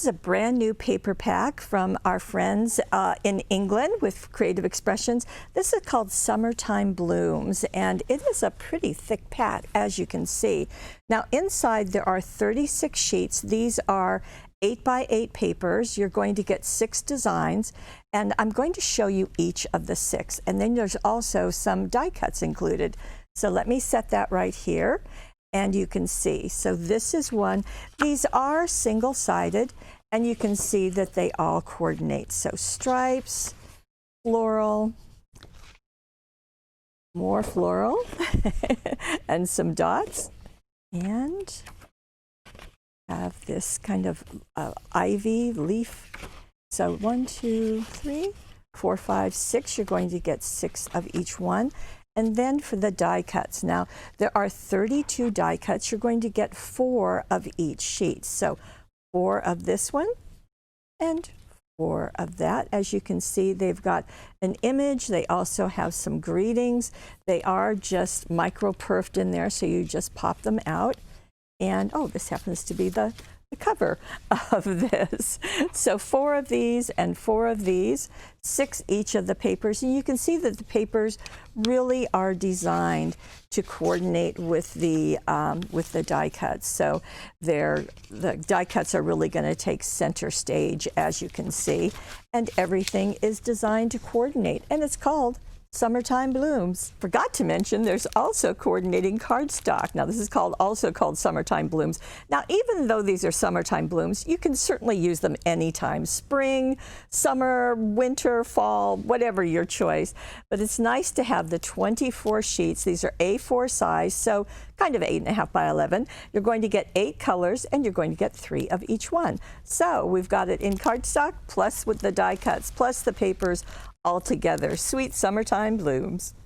is a brand new paper pack from our friends in England with Creative Expressions. This is called Summertime Blooms, and it is a pretty thick pack, as you can see. Now inside there are 36 sheets. These are 8 by 8 papers. You're going to get 6 designs, and I'm going to show you each of the 6. And then there's also some die cuts included. So let me set that right here. And you can see, so this is one. These are single-sided, and you can see that they all coordinate. So stripes, floral, more floral, and some dots, and have this kind of ivy leaf. So 1, 2, 3, 4, 5, 6. You're going to get 6 of each one. And then for the die cuts, now there are 32 die cuts. You're going to get 4 of each sheet. So 4 of this one and 4 of that. As you can see, they've got an image. They also have some greetings. They are just micro-perfed in there, so you just pop them out. And oh, this happens to be the cover of this. So 4 of these and 4 of these, 6 each of the papers. And you can see that the papers really are designed to coordinate with the die cuts. So the die cuts are really going to take center stage, as you can see. And everything is designed to coordinate. And it's called Summertime Blooms. Forgot to mention there's also coordinating cardstock. Now this is also called Summertime Blooms. Now even though these are summertime blooms, you can certainly use them anytime. Spring, summer, winter, fall, whatever your choice. But it's nice to have the 24 sheets. These are A4 size, so kind of 8.5 by 11. You're going to get 8 colors, and you're going to get 3 of each one. So we've got it in cardstock, plus with the die cuts, plus the papers, all together. Sweet Summertime Blooms.